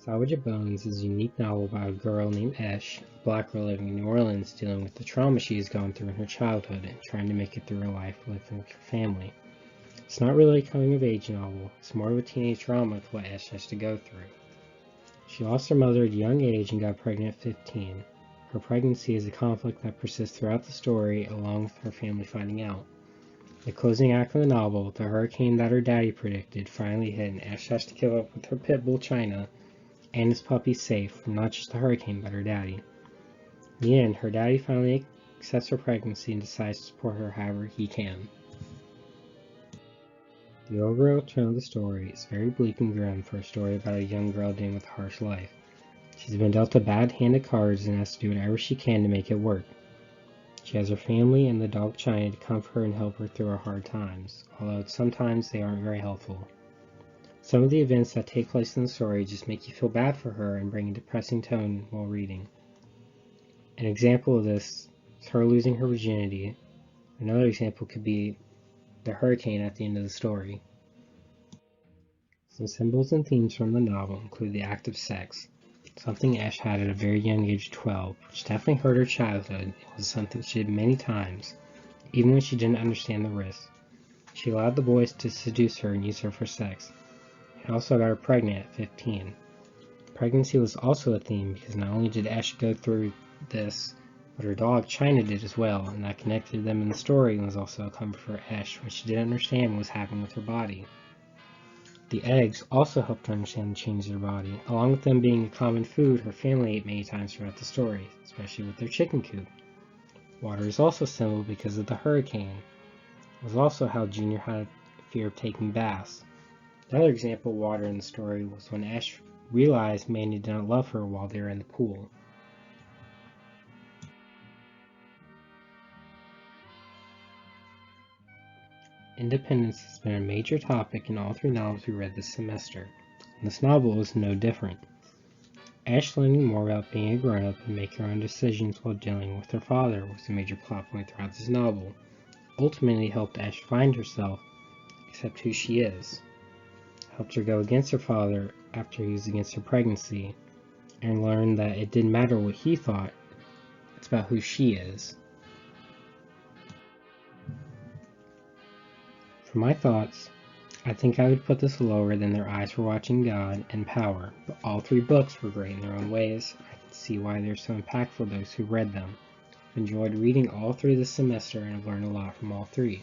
Salvage the Bones is a unique novel about a girl named Esh, a black girl living in New Orleans, dealing with the trauma she has gone through in her childhood and trying to make it through her life living with her family. It's not really a coming-of-age novel, it's more of a teenage drama with what Esh has to go through. She lost her mother at a young age and got pregnant at 15. Her pregnancy is a conflict that persists throughout the story, along with her family finding out. The closing act of the novel, the hurricane that her daddy predicted, finally hit, and Ash has to give up with her pit bull China and his puppy safe from not just the hurricane but her daddy. In the end, her daddy finally accepts her pregnancy and decides to support her however he can. The overall tone of the story is very bleak and grim for a story about a young girl dealing with a harsh life. She's been dealt a bad hand of cards and has to do whatever she can to make it work. She has her family and the dog China to comfort her and help her through her hard times, although sometimes they aren't very helpful. Some of the events that take place in the story just make you feel bad for her and bring a depressing tone while reading. An example of this is her losing her virginity. Another example could be the hurricane at the end of the story. Some symbols and themes from the novel include the act of sex, something Ash had at a very young age of 12, which definitely hurt her childhood. It was something she did many times, even when she didn't understand the risks. She allowed the boys to seduce her and use her for sex. It also got her pregnant at 15. Pregnancy was also a theme because not only did Ash go through this, but her dog China did as well, and that connected them in the story and was also a comfort for Ash when she didn't understand what was happening with her body. The eggs also helped her understand the changes in her body, along with them being a common food her family ate many times throughout the story, especially with their chicken coop. Water is also a symbol because of the hurricane. It was also how Junior had a fear of taking baths. Another example of water in the story was when Ash realized Manny did not love her while they were in the pool. Independence has been a major topic in all three novels we read this semester, and this novel is no different. Ash learning more about being a grown-up and making her own decisions while dealing with her father was a major plot point throughout this novel. Ultimately helped Ash find herself, accept who she is. Helped her go against her father after he was against her pregnancy, and learn that it didn't matter what he thought, it's about who she is. For my thoughts, I think I would put this lower than Their Eyes Were Watching God and Power, but all three books were great in their own ways. I can see why they're so impactful for those who read them. I've enjoyed reading all three this semester and I've learned a lot from all three.